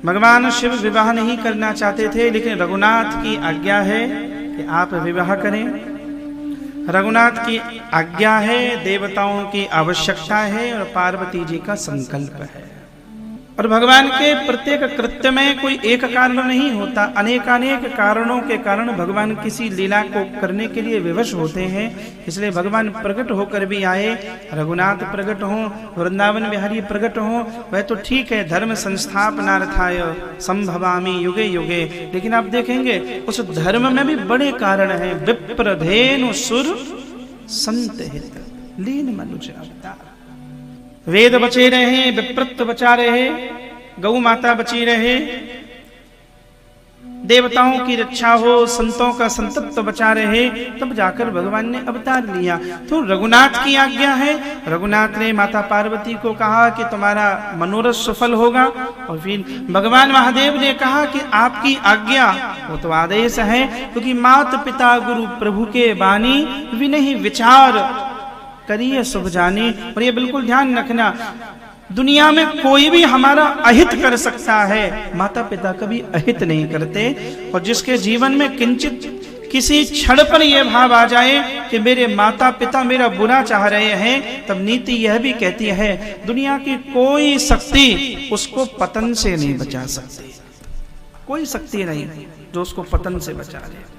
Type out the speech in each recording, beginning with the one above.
भगवान शिव विवाह नहीं करना चाहते थे, लेकिन रघुनाथ की आज्ञा है कि आप विवाह करें। रघुनाथ की आज्ञा है, देवताओं की आवश्यकता है और पार्वती जी का संकल्प है। और भगवान के प्रत्येक कृत्य में कोई एक कारण नहीं होता, अनेकानेक कारणों के कारण भगवान किसी लीला को करने के लिए विवश होते हैं। इसलिए भगवान प्रकट होकर भी आए, रघुनाथ प्रकट हो, वृंदावन बिहारी प्रकट हो, वह तो ठीक है, धर्म संस्थापनार्थाय संभवामि युगे युगे, लेकिन आप देखेंगे उस धर्म में भी बड़े कारण हैं। विप्रधेनु सुर संत हित लीन मनुज अवतार। वेद बचे रहे, विप्रत्व बचा रहे, गौ माता बची रहे, देवताओं की रक्षा हो, संतों का संतत्व बचा रहे, तब जाकर भगवान ने अवतार लिया। तो रघुनाथ की आज्ञा है। रघुनाथ ने माता पार्वती को कहा कि तुम्हारा मनोरथ सफल होगा, और फिर भगवान महादेव ने कहा कि आपकी आज्ञा, वो तो आदेश है, क्योंकि मात पिता गुरु प्रभु के बानी विनहि विचार करिए शुभ जानी। और ये बिल्कुल ध्यान रखना, दुनिया में कोई भी हमारा अहित कर सकता है, माता पिता कभी अहित नहीं करते। और जिसके जीवन में किंचित किसी क्षण पर यह भाव आ जाए कि मेरे माता पिता मेरा बुरा चाह रहे हैं, तब नीति यह भी कहती है दुनिया की कोई शक्ति उसको पतन से नहीं बचा सकती। कोई शक्ति नहीं जो उसको पतन से बचा ले।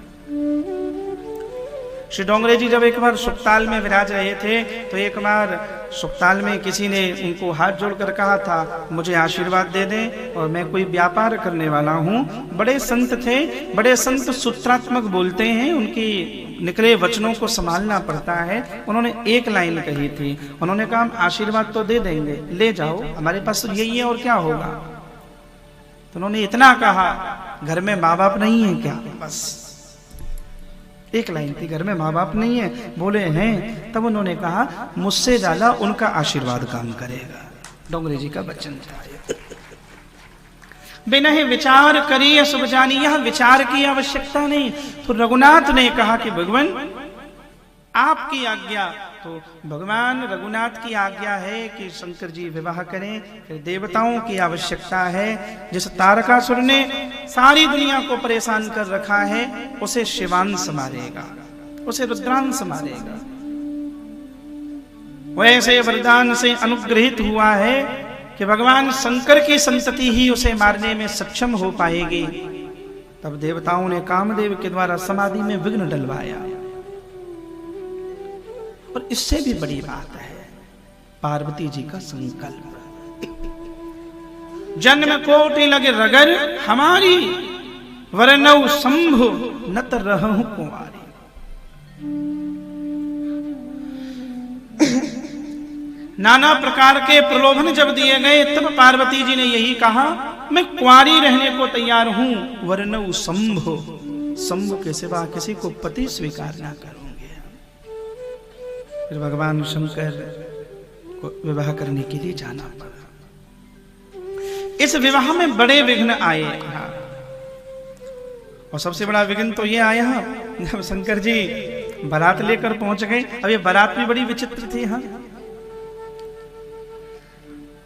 श्री डोंगरे जी जब एक बार सुखताल में विराज रहे थे, तो एक बार सुखताल में किसी ने उनको हाथ जोड़कर कहा था, मुझे आशीर्वाद दे दें और मैं कोई व्यापार करने वाला हूँ। बड़े संत थे, बड़े संत सूत्रात्मक बोलते हैं, उनकी निकले वचनों को संभालना पड़ता है। उन्होंने एक लाइन कही थी, उन्होंने कहा हम आशीर्वाद तो दे देंगे, ले जाओ, हमारे पास तो यही है और क्या होगा। तो उन्होंने इतना कहा, घर में माँ बाप नहीं है क्या? बस एक लाइन थी, घर में माँ बाप नहीं है, बोले हैं। तब उन्होंने कहा मुझसे ज्यादा उनका आशीर्वाद काम करेगा। डोंगरे जी का वचन था। बिना ही विचार करिए शुभ जानी, यह विचार की आवश्यकता नहीं। तो रघुनाथ ने कहा कि भगवान आपकी आज्ञा, तो भगवान रघुनाथ की आज्ञा है कि शंकर जी विवाह करें। फिर देवताओं की आवश्यकता है, जिस तारकासुर ने सारी दुनिया को परेशान कर रखा है, उसे शिवांश मारेगा, उसे रुद्रांश मारेगा। वैसे वरदान से अनुग्रहित हुआ है कि भगवान शंकर की संतति ही उसे मारने में सक्षम हो पाएगी। तब देवताओं ने कामदेव के द्वारा समाधि में विघ्न डलवाया। और इससे भी बड़ी बात है पार्वती जी का संकल्प, जन्म कोटि लगे रगर हमारी, वरनौ शंभु नत रहूं कुंवारी। नाना प्रकार के प्रलोभन जब दिए गए, तब पार्वती जी ने यही कहा, मैं कुंवारी रहने को तैयार हूं, वरनौ शंभु, शंभु के सिवा किसी को पति स्वीकार ना करूंगे। फिर भगवान शंकर को विवाह करने के लिए जाना पड़ा। इस विवाह में बड़े विघ्न आए, और सबसे बड़ा विघ्न तो ये आया जब शंकर जी बारात लेकर पहुंच गए। अब ये बारात भी बड़ी विचित्र थी। हाँ,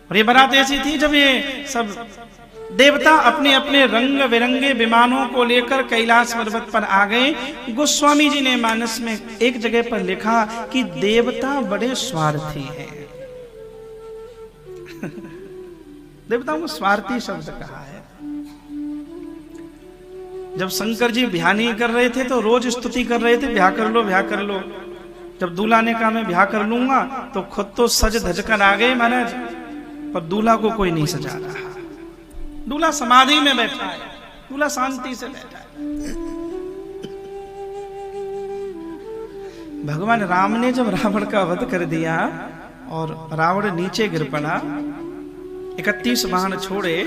और ये बारात ऐसी थी जब ये सब देवता अपने अपने रंग बिरंगे विमानों को लेकर कैलाश पर्वत पर आ गए। गोस्वामी जी ने मानस में एक जगह पर लिखा कि देवता बड़े स्वार्थी हैं। देवताओं को स्वार्थी शब्द कहा है। जब शंकर जी ब्याह नहीं कर रहे थे तो रोज स्तुति कर रहे थे, ब्याह कर लो, ब्याह कर लो। जब दूल्हा ने कहा मैं ब्याह कर लूंगा, तो खुद तो सज धज कर आ गए महाराज, पर दूल्हा को कोई नहीं सजा रहा। दूल्हा समाधि में बैठा है, दूल्हा शांति से बैठा है। भगवान राम ने जब रावण का वध कर दिया और रावण नीचे गिर पड़ा, 31 बाण छोड़े।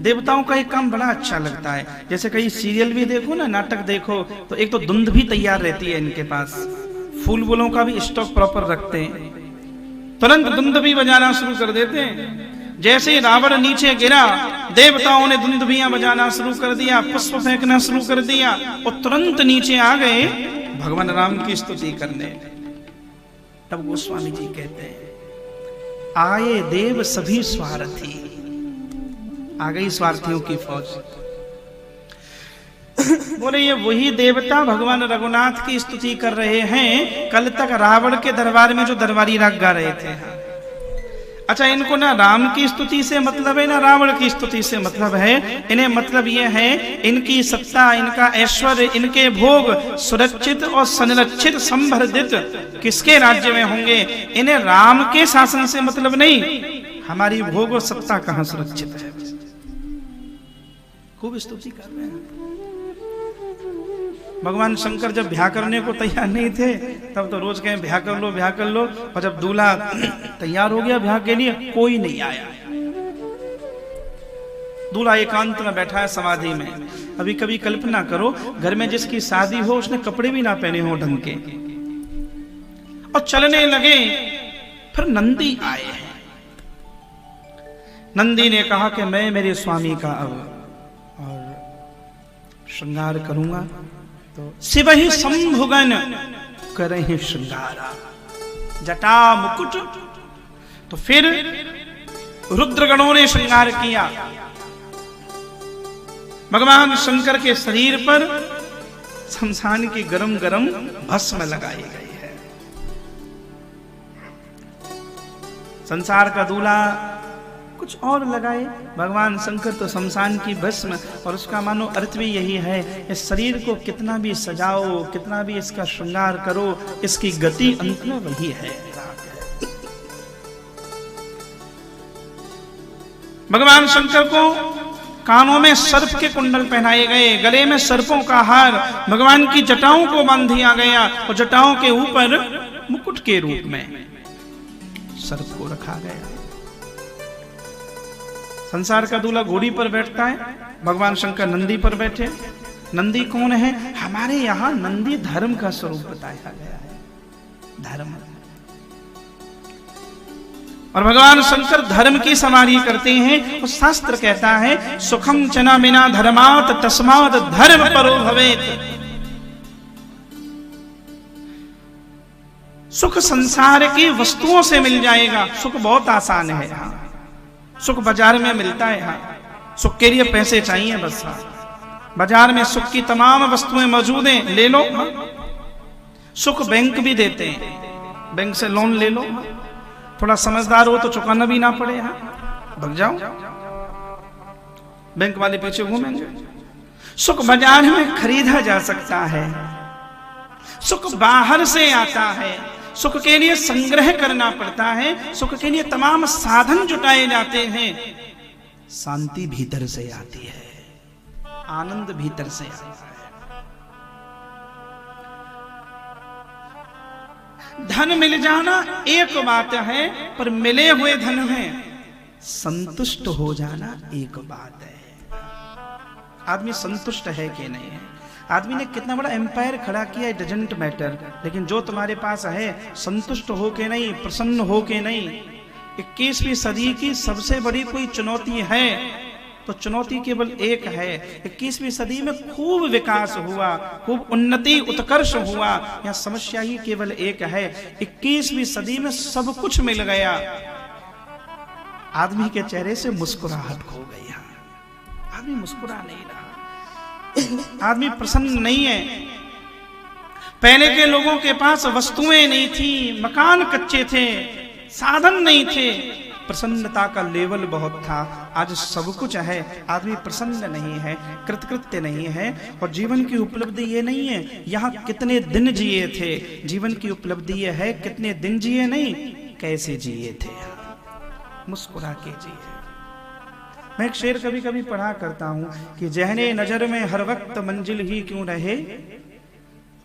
देवताओं का एक काम बड़ा अच्छा लगता है, जैसे कई सीरियल भी देखो ना, नाटक देखो, तो एक तो धुंध भी तैयार रहती है इनके पास, फूल वूलों का भी स्टॉक प्रॉपर रखते हैं, तुरंत धुंध भी बजाना शुरू कर देते हैं। जैसे ही रावण नीचे गिरा, देवताओं ने धुंधुभियां बजाना शुरू कर दिया, पुष्प फेंकना शुरू कर दिया, और तुरंत नीचे आ गए भगवान राम की स्तुति करने। तब गोस्वामी जी कहते हैं, आए देव सभी स्वार्थी, आ गई स्वार्थियों की फौज। बोले ये वही देवता भगवान रघुनाथ की स्तुति कर रहे हैं, कल तक रावण के दरबार में जो दरबारी राग गा रहे थे। अच्छा, इनको ना राम की स्तुति से मतलब है ना रावण की स्तुति से मतलब है। इन्हें मतलब ये है इनकी सत्ता, इनका ऐश्वर्य, इनके भोग सुरक्षित और संरक्षित संवर्धित किसके राज्य में होंगे। इन्हें राम के शासन से मतलब नहीं, हमारी भोग और सत्ता कहां सुरक्षित है। खूब स्तुति कर रहे हैं। भगवान शंकर जब ब्याह करने को तैयार नहीं थे तब तो रोज कहें ब्याह कर लो ब्याह कर लो, और जब दूल्हा तैयार हो गया ब्याह के लिए कोई नहीं आया। दूल्हा एकांत में बैठा है समाधि में। अभी कभी कल्पना करो घर में जिसकी शादी हो उसने कपड़े भी ना पहने हो ढंग के और चलने लगे, फिर नंदी आए हैं। नंदी ने कहा कि मैं मेरे स्वामी का अब और श्रृंगार करूंगा, तो शिव ही संभुगन करहि श्रृंगारा, जटा मुकुट। तो फिर रुद्रगणों ने श्रृंगार किया। भगवान शंकर के शरीर पर शमशान की गरम गरम भस्म लगाई गई है। संसार का दूल्हा कुछ और लगाए, भगवान शंकर तो शमशान की भस्म। और उसका मानो अर्थ भी यही है, इस शरीर को कितना भी सजाओ, कितना भी इसका श्रृंगार करो, इसकी गति अंत में वही है। भगवान शंकर को कानों में सर्प के कुंडल पहनाए गए, गले में सर्पों का हार, भगवान की जटाओं को बांध दिया गया और जटाओं के ऊपर मुकुट के रूप में सर्प को रखा गया। संसार का दूल्हा घोड़ी पर बैठता है, भगवान शंकर नंदी पर बैठे। नंदी कौन है? हमारे यहाँ नंदी धर्म का स्वरूप बताया गया है, धर्म। और भगवान शंकर धर्म की समारी करते हैं। और शास्त्र कहता है सुखम चना बिना धर्मात तस्मात धर्म परो भवेत। सुख संसार की वस्तुओं से मिल जाएगा। सुख बहुत आसान है, हाँ। सुख बाजार में मिलता है, हाँ। सुख के लिए पैसे चाहिए बस, हाँ। बाजार में सुख की तमाम वस्तुएं मौजूद हैं, ले लो, हाँ। सुख बैंक भी देते हैं, बैंक से लोन ले लो, हाँ। थोड़ा समझदार हो तो चुकाना भी ना पड़े, हाँ। भाग जाओ, बैंक वाले पीछे घूमेंगे। सुख बाजार में खरीदा जा सकता है, सुख बाहर से आता है। सुख के लिए संग्रह करना पड़ता है, सुख के लिए तमाम साधन जुटाए जाते हैं। शांति भीतर से आती है, आनंद भीतर से आता है। धन मिल जाना एक बात है, पर मिले हुए धन में संतुष्ट हो जाना एक बात है। आदमी संतुष्ट है कि नहीं है? आदमी ने कितना बड़ा एम्पायर खड़ा किया, इट डजंट मैटर, लेकिन जो तुम्हारे पास है संतुष्ट हो के नहीं, प्रसन्न हो के नहीं। 21वीं सदी की सबसे बड़ी कोई चुनौती है तो चुनौती केवल एक है। 21वीं सदी में खूब विकास हुआ, खूब उन्नति उत्कर्ष हुआ, यहाँ समस्या ही केवल एक है, 21वीं सदी में सब कुछ मिल गया, आदमी के चेहरे से मुस्कुराहट खो गई। आदमी मुस्कुरा नहीं रहा, आदमी प्रसन्न नहीं है। पहले के लोगों के पास वस्तुएं नहीं थी, मकान कच्चे थे, साधन नहीं थे, प्रसन्नता का लेवल बहुत था। आज सब कुछ है, आदमी प्रसन्न नहीं है, कृतकृत्य नहीं है। और जीवन की उपलब्धि ये नहीं है यहाँ कितने दिन जिए थे, जीवन की उपलब्धि ये है कितने दिन जिए नहीं, कैसे जिए थे, मुस्कुरा के जिए। मैं एक शेर कभी कभी पढ़ा करता हूं कि जहने नजर में हर वक्त मंजिल ही क्यों रहे,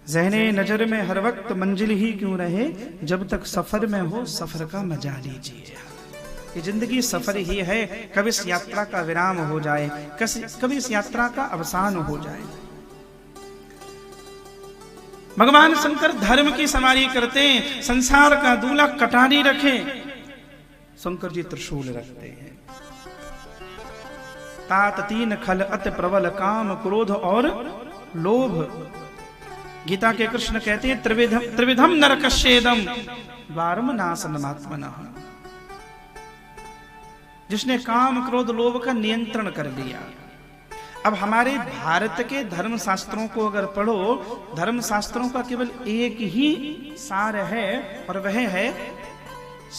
जहने नजर में हर वक्त मंजिल ही क्यों रहे, जब तक सफर में हो सफर का मजा लीजिए। ये जिंदगी सफर ही है, कभी इस यात्रा का विराम हो जाए, कभी इस यात्रा का अवसान हो जाए। भगवान शंकर धर्म की समारी करते हैं। संसार का दूल्हा कटारी रखे, शंकर जी त्रिशूल रखते हैं। तात तीन खल अति प्रबल काम क्रोध और लोभ। गीता के कृष्ण कहते हैं त्रिविधम नरकस्येदम द्वारम नाशनमात्मनः। जिसने काम क्रोध लोभ का नियंत्रण कर लिया। अब हमारे भारत के धर्म शास्त्रों को अगर पढ़ो, धर्म शास्त्रों का केवल एक ही सार है और वह है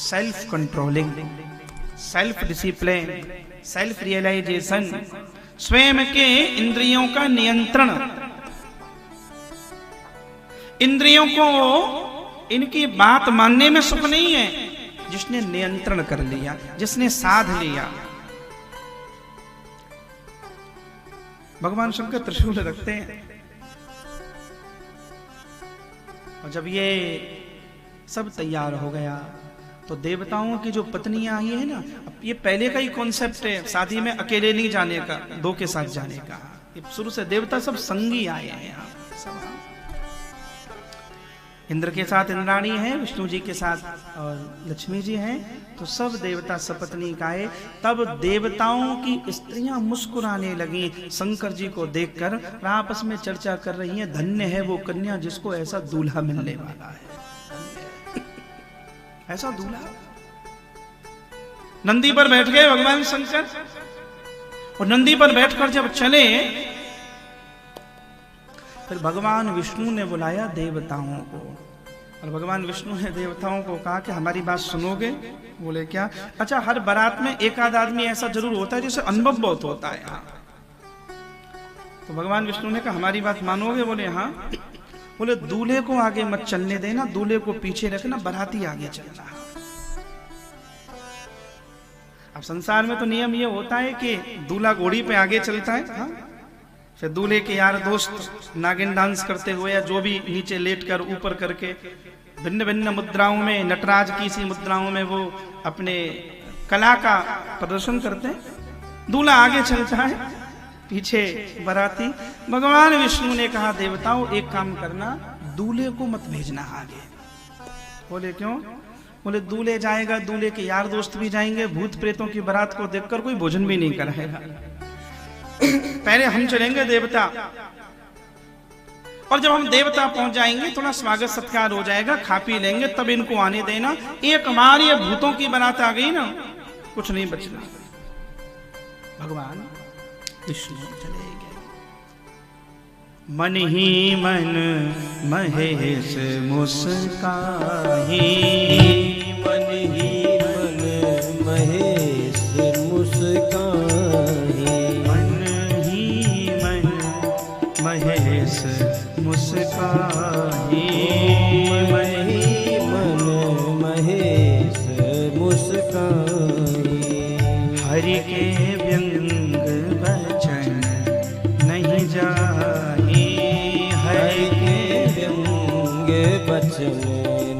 self controlling, self discipline, self realisation, स्वयं के इंद्रियों का नियंत्रण। इंद्रियों को इनकी बात मानने में सुख नहीं है, जिसने नियंत्रण कर लिया, जिसने साध लिया। भगवान शंकर त्रिशूल रखते हैं और जब ये सब तैयार हो गया तो देवताओं की जो पत्नियां आई है ना, अब ये पहले का ही कॉन्सेप्ट है, शादी में अकेले नहीं जाने का, दो के साथ जाने का। ये शुरू से देवता सब संगी आए हैं यहाँ सब। इंद्र के साथ इंद्राणी है, विष्णु जी के साथ और लक्ष्मी जी हैं, तो सब देवता सपत्नी आए। तब देवताओं की स्त्रियां मुस्कुराने लगी शंकर जी को देखकर, आपस में चर्चा कर रही हैं, धन्य है वो कन्या जिसको ऐसा दूल्हा मिलने वाला है। ऐसा दूल्हा। नंदी पर बैठ गए भगवान शंकर, और नंदी पर बैठकर जब चले फिर भगवान विष्णु ने बुलाया देवताओं को, और भगवान विष्णु ने देवताओं को कहा कि हमारी बात सुनोगे? बोले क्या? अच्छा, हर बारात में एक आध आदमी ऐसा जरूर होता है जिसे अनुभव बहुत होता है। हाँ। तो भगवान विष्णु ने कहा हमारी बात मानोगे? बोले हाँ। बोले दूल्हे को आगे मत चलने देना, दूल्हे को पीछे रखना, बाराती आगे चलना। अब संसार में तो नियम ये होता है कि दूल्हा घोड़ी पे आगे चलता है, हाँ? फिर दूल्हे के यार दोस्त नागिन डांस करते हुए या जो भी नीचे लेटकर ऊपर करके भिन्न भिन्न मुद्राओं में, नटराज की सी मुद्राओं में वो अपने कला का प्रदर्शन करते हैं। दूल्हा आगे चलता है, पीछे बाराती। भगवान विष्णु ने कहा देवताओं एक काम करना, दूल्हे को मत भेजना आगे। बोले क्यों? बोले दूल्हे जाएगा, दूल्हे के यार दोस्त भी जाएंगे, भूत प्रेतों की बारात को देखकर कोई भोजन भी नहीं कराएगा। पहले हम चलेंगे देवता, और जब हम देवता पहुंच जाएंगे थोड़ा स्वागत सत्कार हो जाएगा, खा पी लेंगे, तब इनको आने देना। एक बार ये भूतों की बारात आ गई ना, कुछ नहीं बचना। भगवान विष्णु चले गए। मन ही मन महेश मुस्काही, मन ही मन महेश मुस्काही, मन ही मन महेश मुस्काही, मन ही मन महेश मुस्काही। हरि के व्यंग वचन नहीं जाही, हरि के व्यंग वचन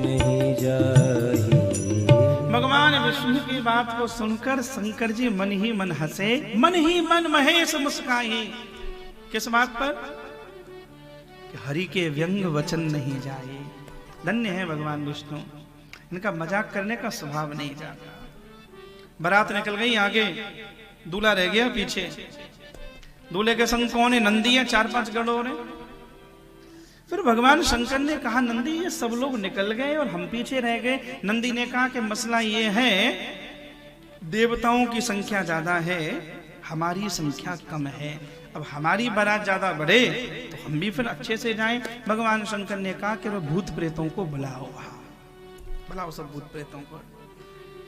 नहीं जाही। भगवान विष्णु की बात को सुनकर शंकर जी मन ही मन हंसे, मन ही मन महेश मुस्काही। किस बात पर? कि हरि के व्यंग वचन नहीं जाए। धन्य है भगवान विष्णु, इनका मजाक करने का स्वभाव नहीं जाता। बारात निकल गई आगे, दूल्हा रह गया पीछे। दूल्हे के संग कौन है? नंदी है, 4-5 गणों ने। फिर भगवान शंकर ने कहा नंदी ये सब लोग निकल गए और हम पीछे रह गए। नंदी ने कहा कि मसला ये है, देवताओं की संख्या ज्यादा है, हमारी संख्या कम है। अब हमारी बारात ज्यादा बढ़े तो हम भी फिर अच्छे से जाएं। भगवान शंकर ने कहा कि वो भूत प्रेतों को बुलाओ, बुलाओ सब भूत प्रेतों को।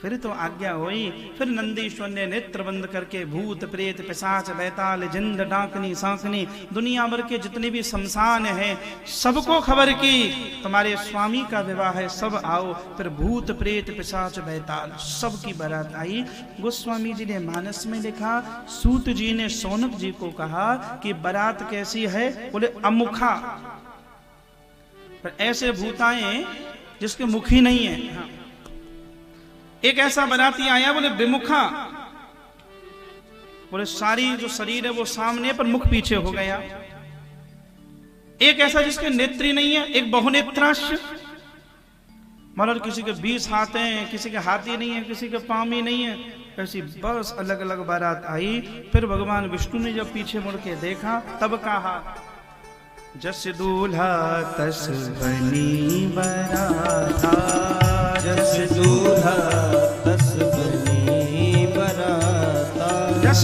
फिर तो आज्ञा हुई। फिर नंदीश्वर ने नेत्र बंद करके भूत प्रेत पिशाच बैताल जिंद डाकनी सांकनी दुनिया भर के जितने भी शमशान हैं सबको खबर की तुम्हारे स्वामी का विवाह है, सब आओ। फिर भूत प्रेत पिशाच बैताल सब की बारात आई। गोस्वामी जी ने मानस में लिखा, सूत जी ने सौनक जी को कहा कि बारात कैसी है? बोले अमुखा। पर ऐसे भूताएं जिसके मुख ही नहीं है। हाँ। एक ऐसा बाराती आया, बोले विमुखा, बोले सारी जो शरीर है वो सामने पर मुख पीछे हो गया। एक ऐसा जिसके नेत्री नहीं है, एक बहुनेत्राश्य, मतलब किसी के 20 हाथ हैं, किसी के हाथ ही नहीं है, किसी के पांव ही नहीं है। ऐसी बस अलग अलग बारात आई। फिर भगवान विष्णु ने जब पीछे मुड़ के देखा तब कहा, जस दूल्हा तस बनी बराता, जस दूल्हा तस बनी बराता।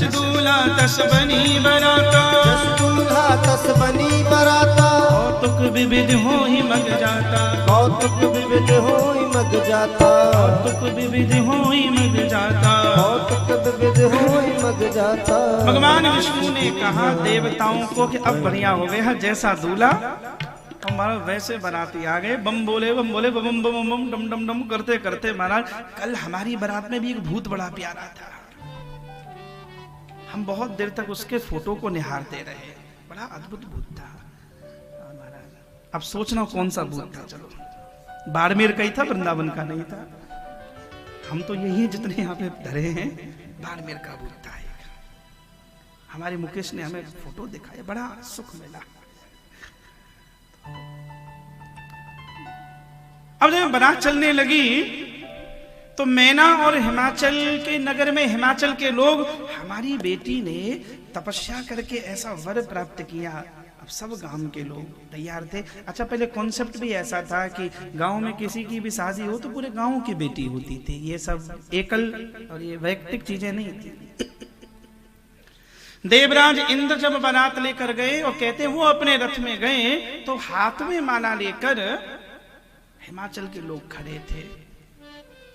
दूल्हा तस बनी बराता, जस दूल्हा तस बनी बराता, कौतुक विविध हो ही मग जाता, कौतुक विविध होई मग जाता, कौतुक विविध हो ही मग जाता। कौतुक विविध होई मग जाता। भगवान विष्णु ने कहा देवताओं को कि अब बढ़िया हो गया, जैसा दूल्हा हमारा वैसे बाराती आ गए। बम बोले बम बोले, बम बम बम बम डम डम डम करते करते महाराज कल हमारी बारात में भी एक भूत बड़ा प्यारा था, हम बहुत देर तक उसके फोटो को निहारते रहे, बड़ा अद्भुत भूत था महाराज। अब सोचना कौन सा भूत था। चलो बाड़मेर का ही था, वृंदावन का नहीं था। हम तो यही जितने यहाँ पे धरे हैं बाड़मेर का भूत था एक। हमारे मुकेश ने हमें फोटो दिखाया, बड़ा सुख मिला। अब जब बारात चलने लगी तो मैना और हिमाचल के नगर में हिमाचल के लोग, हमारी बेटी ने तपस्या करके ऐसा वर प्राप्त किया। अब सब गांव के लोग तैयार थे। अच्छा पहले कॉन्सेप्ट भी ऐसा था कि गांव में किसी की भी शादी हो तो पूरे गांव की बेटी होती थी, ये सब एकल और ये वैयक्तिक चीजें नहीं थी। देवराज इंद्र जब बारात लेकर गए और कहते वो अपने रथ में गए तो हाथ में माला लेकर हिमाचल के लोग खड़े थे।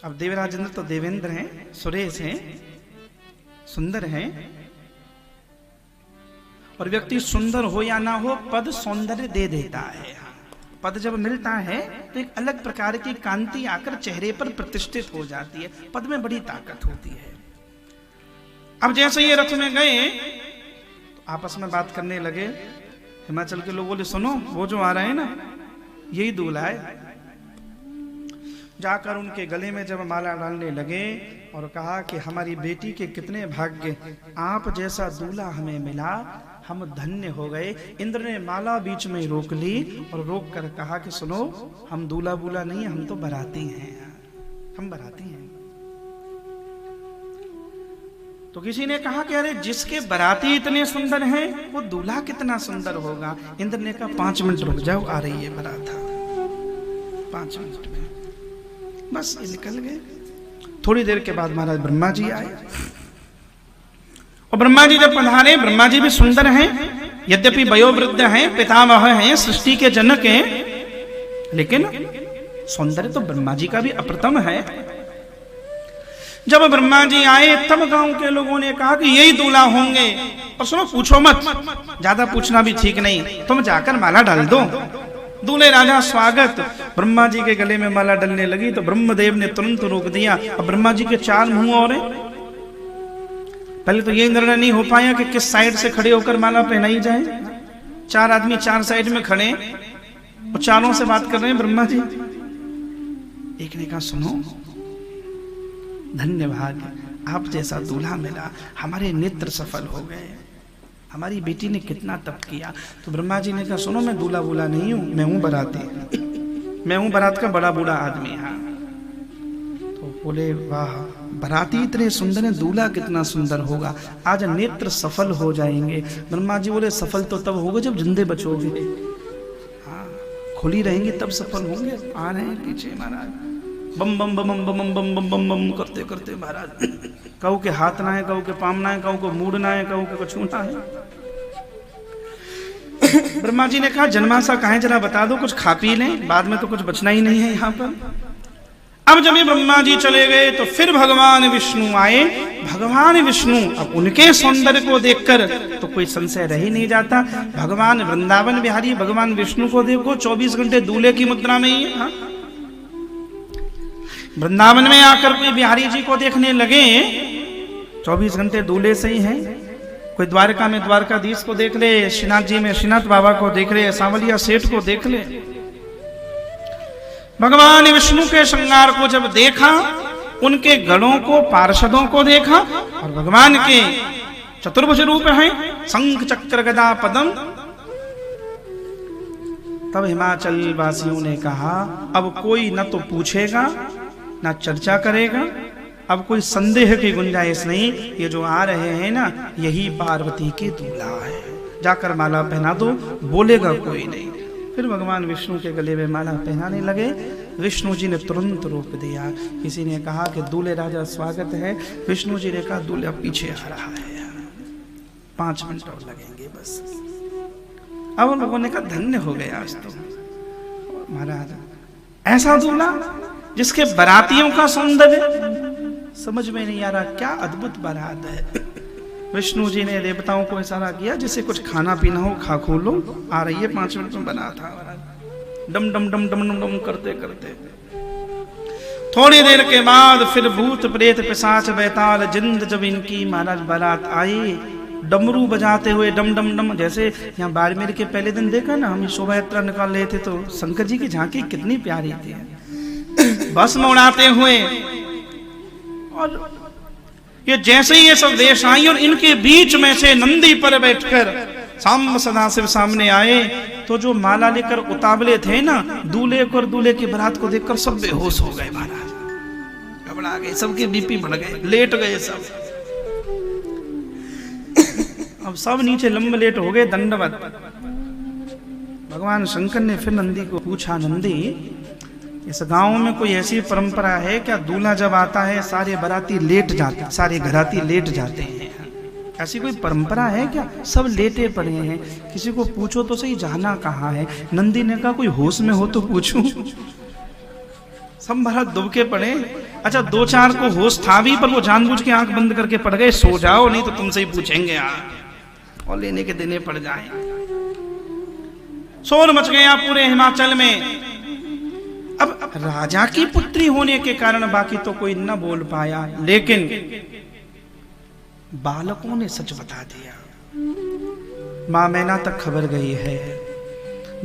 अब देवराज इंद्र तो देवेंद्र हैं, सुरेश हैं, सुंदर हैं, और व्यक्ति सुंदर हो या ना हो पद सौंदर्य दे देता है। पद जब मिलता है तो एक अलग प्रकार की कांति आकर चेहरे पर प्रतिष्ठित हो जाती है, पद में बड़ी ताकत होती है। अब जैसे ये रथ में गए तो आपस में बात करने लगे। हिमाचल के लोग बोले सुनो वो जो आ रहे हैं ना यही दूल्हा है। जाकर उनके गले में जब माला डालने लगे और कहा कि हमारी बेटी के कितने भाग्य, आप जैसा दूल्हा हमें मिला, हम धन्य हो गए। इंद्र ने माला बीच में रोक ली और रोक कर कहा कि सुनो हम दूल्हा बूल्हा नहीं, हम तो बाराती हैं, हम बाराती हैं। तो किसी ने कहा कि अरे जिसके बाराती इतने सुंदर हैं वो दूल्हा कितना सुंदर होगा। इंद्र ने कहा 5 मिनट रुक जाओ, आ रही है बारात। 5 मिनट में बस ये निकल गए। थोड़ी देर के बाद महाराज ब्रह्मा जी आए और ब्रह्मा जी जब पधारे, ब्रह्मा जी भी सुंदर हैं, यद्यपि वयोवृद्ध हैं, पितामह हैं, सृष्टि के जनक हैं, लेकिन सौंदर्य तो ब्रह्मा जी का भी अप्रतम है। जब ब्रह्मा जी आए तब गांव के लोगों ने कहा कि यही दूल्हा होंगे। और सुनो पूछो मत, ज्यादा पूछना भी ठीक नहीं, तुम जाकर माला डाल दो। दूल्हे राजा स्वागत। ब्रह्मा जी के गले में माला डलने लगी तो ब्रह्मदेव ने तुरंत रोक दिया। अब ब्रह्मा जी के 4 मुंह और हैं। पहले तो ये निर्णय नहीं हो पाया कि किस साइड से खड़े होकर माला पहनाई जाए। 4 आदमी 4 साइड में खड़े और चारों से बात कर रहे हैं ब्रह्मा जी। एक ने कहा सुनो धन्य भाग्य, आप जैसा दूल्हा मिला, हमारे नेत्र सफल हो गए, हमारी बेटी ने कितना तप किया। तो ब्रह्मा जी ने कहा सुनो मैं दूल्हा बूल्हा नहीं हूं, मैं हूं बाराती, मैं हूं बारात का बड़ा बूढ़ा आदमी। हाँ तो बोले वाह बाराती इतने सुंदर है, दूल्हा कितना सुंदर होगा, आज नेत्र सफल हो जाएंगे। ब्रह्मा जी बोले सफल तो तब होगा जब जिंदे बचोगे। हाँ खुली रहेंगी तब सफल होंगे। आ रहे हैं पीछे महाराज बम बम बम बम बम बम बम बम बम करते करते महाराज, कहू के हाथ ना है, कहू के पाम ना है, कहू को मूड़ना है, कहू के छूना है। ब्रह्मा जी ने कहा जन्माशा कहाँ, जरा बता दो, कुछ खा पी लें, बाद में तो कुछ बचना ही नहीं है यहाँ पर। अब जब ये ब्रह्मा जी चले गए तो फिर भगवान विष्णु आए। भगवान विष्णु अब उनके सौंदर्य को देखकर तो कोई संशय रह ही नहीं जाता। भगवान वृंदावन बिहारी भगवान विष्णु को देखो 24 घंटे दूल्हे की मुद्रा में ही है। हाँ? वृंदावन में आकर कोई बिहारी जी को देखने लगे 24 घंटे दूल्हे से ही हैं। कोई द्वारका में द्वारकाधीश को देख ले, श्रीनाथ जी में श्रीनाथ बाबा को देख ले, सांवलिया सेठ को देख ले। भगवान विष्णु के श्रृंगार को जब देखा, उनके गणों को पार्षदों को देखा और भगवान के चतुर्भुज रूप हैं, शंख चक्र गदा पद्म। तब हिमाचल वासियों ने कहा अब कोई न तो पूछेगा ना चर्चा करेगा, अब कोई संदेह की गुंजाइश नहीं, ये जो आ रहे हैं ना यही पार्वती के दूल्हा है, जाकर माला पहना दो, बोलेगा कोई नहीं। फिर भगवान विष्णु के गले में माला पहनाने लगे। विष्णु जी ने तुरंत रोक दिया। किसी ने कहा कि दूल्हे राजा स्वागत है, विष्णु जी ने कहा दूल्हा पीछे आ रहा है। 5 मिनट और लगेंगे बस। अब उन लोगों ने कहा धन्य हो गए आज तो महाराज, ऐसा दूल्हा जिसके बारातियों का सौंदर्य समझ में नहीं आ रहा, क्या अद्भुत बारात है। विष्णु जी ने देवताओं को इशारा किया जिसे कुछ खाना पीना हो खा खो लो, आ रही है 5 मिनट में बना था। डम डम डम डम डम डम करते करते थोड़ी देर के बाद फिर भूत प्रेत पिशाच बैताल जिंद जब इनकी महाराज बारात आई, डमरू बजाते हुए डम डम डम, जैसे यहाँ बाड़मेर के पहले दिन देखा ना हम शोभा यात्रा निकाल रहे थे तो शंकर जी की झांकी कितनी प्यारी थी, भस्म उड़ाते हुए। और ये जैसे ही ये सब देश आई और इनके बीच में से नंदी पर बैठकर साम सदाशिव सामने आए, तो जो माला लेकर उतावले थे ना दूल्हे को और दूल्हे की बारात को देखकर सब बेहोश हो गए महाराज, घबरा गए, सबके बीपी बढ़ गए, लेट गए सब। अब सब नीचे लंबे लेट हो गए, दंडवत। भगवान शंकर ने फिर नंदी को पूछा, नंदी इस गांव में कोई ऐसी परंपरा है क्या, दूल्हा जब आता है सारे बाराती लेट जाते, सारे घराती लेट जाते हैं, ऐसी कोई परंपरा है क्या? सब लेटे पड़े हैं, किसी को पूछो तो सही जाना कहाँ है। नंदी ने कहा कोई होश में हो तो पूछूं। सब महाराज दुबके पड़े। अच्छा 2-4 को होश था भी, पर वो जानबूझ के आंख बंद करके पड़ गए, सो जाओ नहीं तो तुमसे ही पूछेंगे और लेने के देने पड़ जाए। शोर मच गया पूरे हिमाचल में। अब राजा की पुत्री होने के कारण बाकी तो कोई न बोल पाया, लेकिन बालकों ने सच बता दिया। मां मैना तक खबर गई है।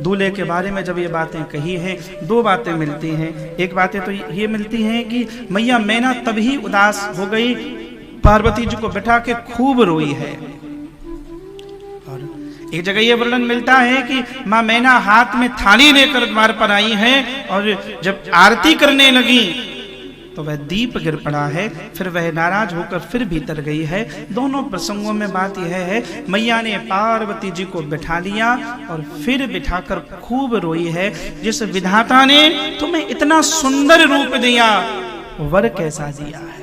दूल्हे के बारे में जब ये बातें कही हैं, 2 बातें मिलती हैं। एक बातें तो ये मिलती हैं कि मैया मैना तभी उदास हो गई, पार्वती जी को बैठा के खूब रोई है। और एक जगह ये वर्णन मिलता है कि मां मैना हाथ में थाली लेकर द्वार पर आई है और जब आरती करने लगी तो वह दीप गिर पड़ा है, फिर वह नाराज होकर फिर भीतर गई है। दोनों प्रसंगों में बात यह है मैया ने पार्वती जी को बिठा लिया और फिर बिठाकर खूब रोई है, जिस विधाता ने तुम्हें इतना सुंदर रूप दिया, वर कैसा दिया है।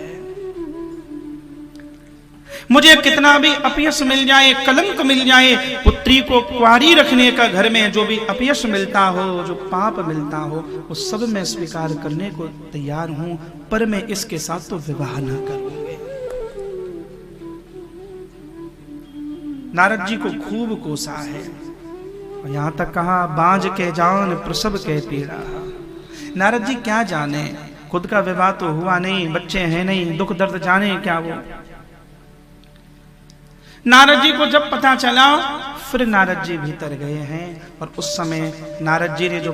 मुझे कितना भी अपयश मिल जाए, कलंक मिल जाए, पुत्री को कुंवारी रखने का घर में जो भी अपयश मिलता हो, जो पाप मिलता हो, वो सब मैं स्वीकार करने को तैयार हूं, पर मैं इसके साथ तो विवाह न करूंगी। नारद जी को खूब कोसा है और यहां तक कहा बांझ के जान प्रसव के पीड़ा। नारद जी क्या जाने, खुद का विवाह तो हुआ नहीं, बच्चे हैं नहीं, दुख दर्द जाने क्या वो। नारद जी को जब पता चला, फिर नारद जी भीतर गए हैं और उस समय नारद जी ने जो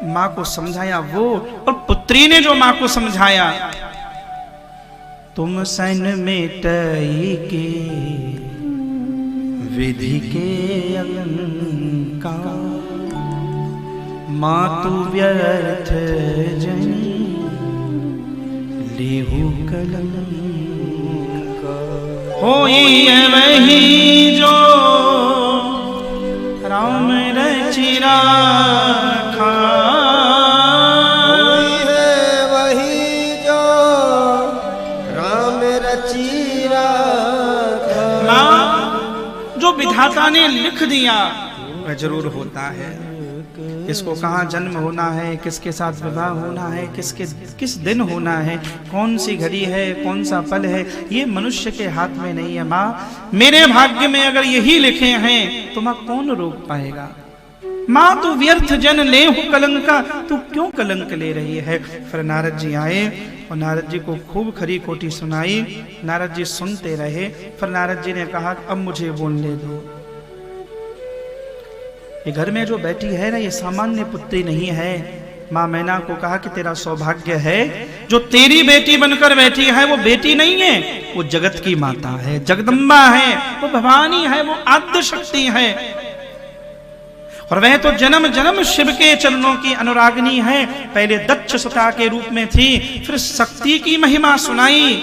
मां को समझाया वो, और पुत्री ने जो मां को समझाया, तुम सन मिटई के विधि के अलंकार, मां तू व्यर्थ जनी लेहु कलंक। होई है वही जो राम रचि राखा, होई है वही जो राम रचि राखा। जो विधाता ने लिख दिया वह जरूर होता है। किसको कहाँ जन्म होना है, किसके साथ विवाह होना है, किस दिन होना है, कौन सी घड़ी है, कौन सा पल है, ये मनुष्य के हाथ में नहीं है। माँ मेरे भाग्य में अगर यही लिखे हैं तो माँ कौन रोक पाएगा। माँ तू व्यर्थ जन ले हो कलंका, तू क्यों कलंक ले रही है। फिर नारद जी आए और नारद जी को खूब खरी खोटी सुनाई। नारद जी सुनते रहे। फिर नारद जी ने कहा अब मुझे बोलने दो। ये घर में जो बैठी है ना, ये सामान्य पुत्री नहीं है। मां मैना को कहा कि तेरा सौभाग्य है, जो तेरी बेटी बनकर बैठी है वो बेटी नहीं है, वो जगत की माता है, जगदम्बा है, वो भवानी है, वो आद्य शक्ति है। और वह तो जन्म जन्म शिव के चरणों की अनुरागिनी है। पहले दक्ष सुता के रूप में थी, फिर शक्ति की महिमा सुनाई।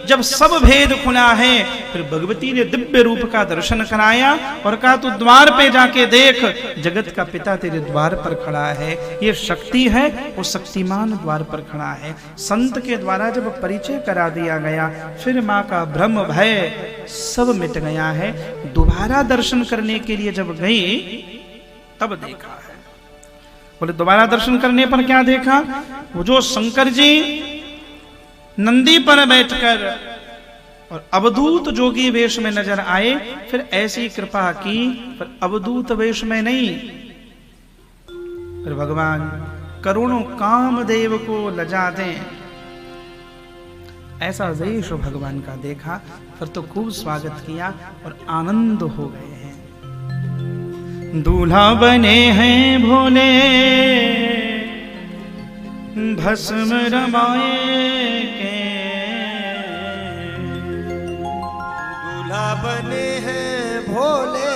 जब सब भेद खुला है, फिर भगवती ने दिव्य रूप का दर्शन कराया और कहा तू द्वार पे जाके देख, जगत का पिता तेरे द्वार पर खड़ा है। ये शक्ति है, वो शक्तिमान द्वार पर खड़ा है। संत के द्वारा जब परिचय करा दिया गया, फिर माँ का भ्रम भय सब मिट गया है। दोबारा दर्शन करने के लिए जब गई तब देखा है। बोले दोबारा दर्शन करने पर क्या देखा? वो जो शंकर जी नंदी पर बैठकर और अवधूत जोगी वेश में नजर आए, फिर ऐसी कृपा की, पर अवधूत वेश में नहीं, फिर भगवान करुणों कामदेव को लजा दें, ऐसा वेश भगवान का देखा। फिर तो खूब स्वागत किया और आनंद हो गए हैं। दूल्हा बने हैं भोले भस्म रमाए के, दूल्हा बने हैं भोले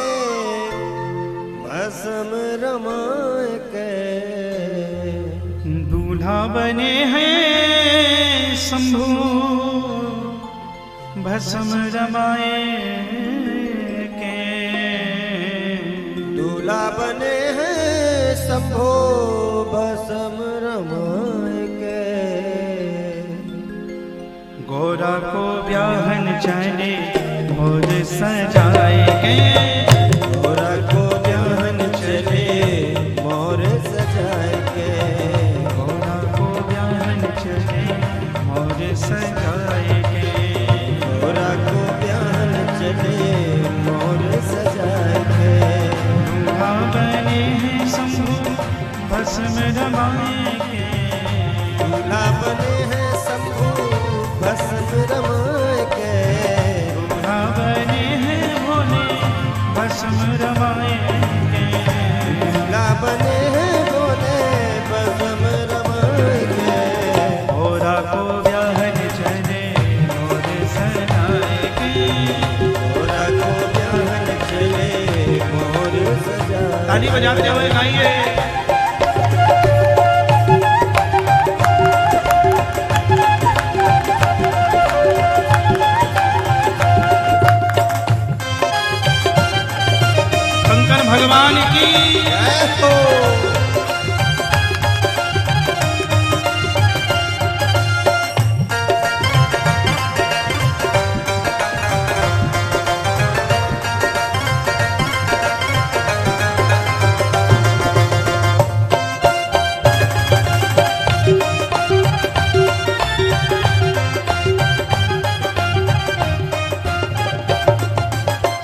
भस्म रमाए के, दूल्हा बने हैं शंभु भस्म रमाए के, दूल्हा बने हैं शंभो भस्म रमाए के, गोरा को ब्याहन चले मोर सजाए के, गोरा को ब्याहन चले मोर सजाए के, गोरा को ब्याहन चले मोर सजाए के, गोरा को ब्याहन चले मोर सजाए के, दूल्हा बने हैं शंभु भस्म रमाए के, दूल्हा बने हैं शंभु भस्म रमाए के, दूल्हा बने हैं भोले भस्म रमाए के, दूल्हा बने हैं भोले भस्म रमाए के, गोरा को ब्याहन चले मोर सजाए के। गोरा को ब्याहन चले मोर सजाए। ताली बजाते हुए गाइए। शंकर भगवान की जय हो।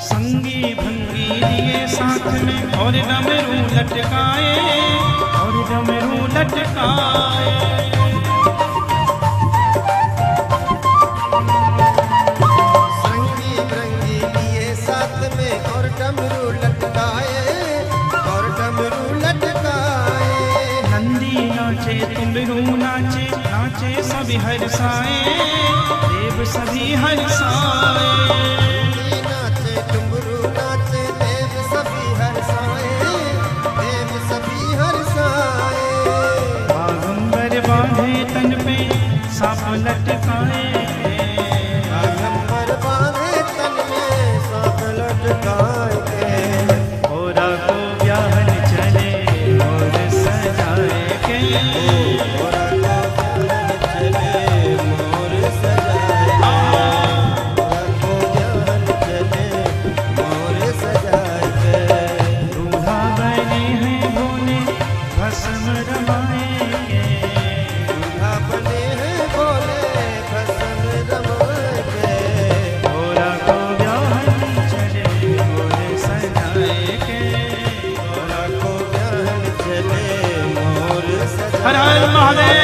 संगी भंगी लिए साथ में और डमरू लटकाए, और डमरू लटकाए, संगी भृंगी लिए साथ में और डमरू लटकाए, और डमरू लटकाए, नंदी नाचे तुमरू नाचे, नाचे सभी हरसाए, देव सभी हरसाए, नंदी नाचे डमरू नाचे, देव सभी हरसाए, देव सभी हरसाए, बागंबर बांधे तन पे सांप लटकाए, बागंबर बांधे तन में सांप लटकाए के, गोरा को ब्याहन चले मोर सजाए के, गोरा को ब्याहन चले मोर सजाए के, गोरा को ब्याहन चले मोर सजाए के, दूल्हा बने हैं भोले भस्म रमाए के, दूल्हा बने हैं भोले भस्म रमाए के, गोरा को ब्याहन चले मोर सजाए के। गोरा को ब्याहन चले मोर सजाए। हर हर महादेव।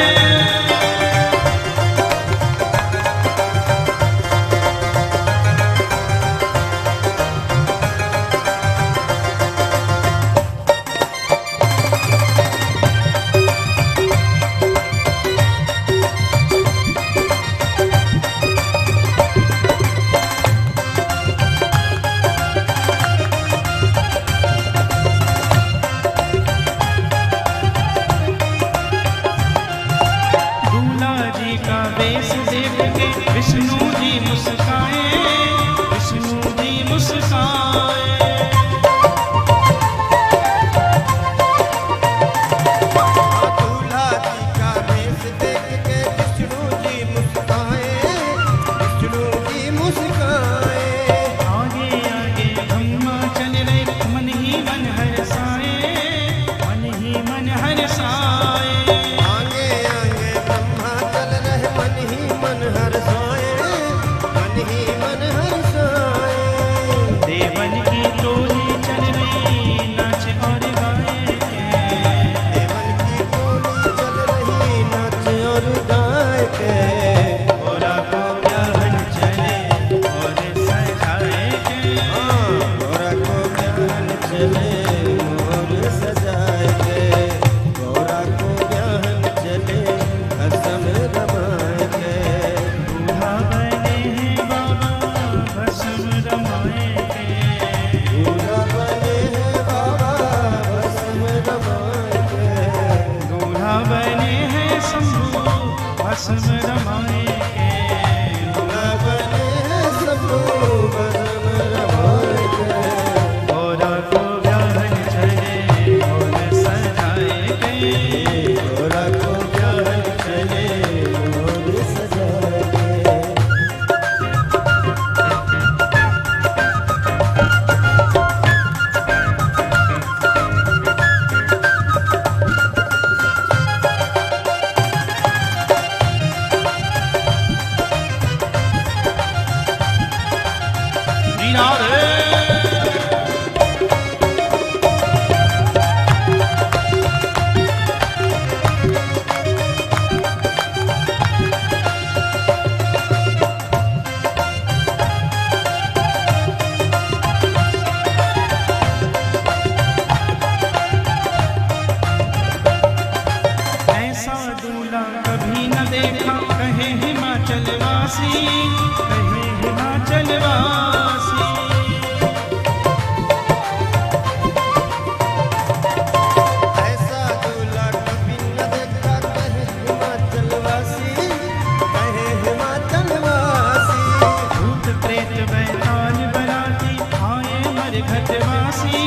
मरघटवासी,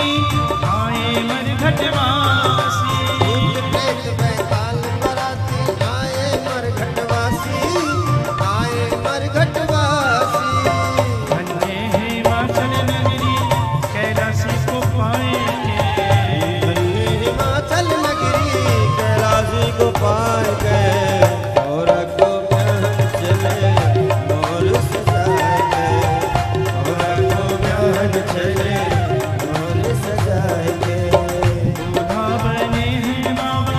आए मरघटवासी। भूत प्रेत बैताल बराती आए मरघटवासी, आए मरघटवासी। धन्य है हिमाचल नगरी, कैलाशी को पाएंगे। धन्य हिमाचल नगरी, कैलाशी को पाए गए। और को ब्याहन चले मोर सजाए गए, और को ब्याहन चले मोर सजाए गए। दूल्हा बने हैं बाबा,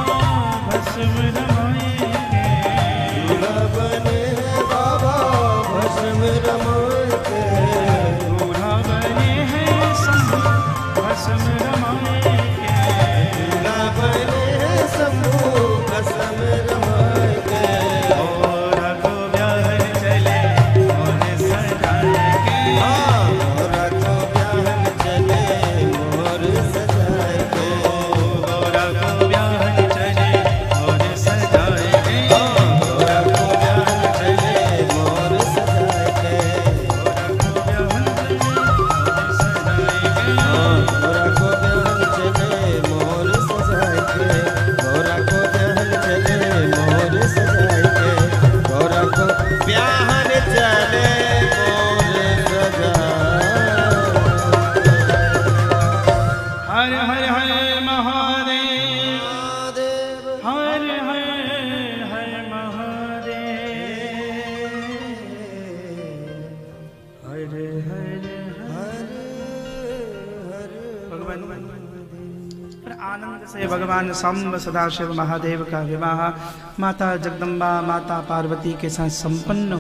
भस्म रमाएंगे। दूल्हा बने हैं बाबा, भस्म रमाएंगे। दूल्हा बने हैं शंभु, भस्म रमाएंगे। दूल्हा बने हैं शंभु, भस्म रमाएंगे। और को ब्याहन चले और सजाएंगे। और को ब्याहन चले मोर सजाएंगे। गौरा को ब्याहन चले और सजाएंगे। गौरा को ब्याहन चले मोर सजाएंगे। गौरा को ब्याहन चले और सजाएंगे। गौरा को ब्याहन चले मोर सजाएंगे। गौरा को ब्याहन चले मोर सजाएंगे। हर हर हर महादेव, महादेव हर हर हर महादेव, हर हर हर। भगवान पर आनंद से भगवान सांब सदाशिव महादेव का विवाह माता जगदम्बा माता पार्वती के साथ संपन्न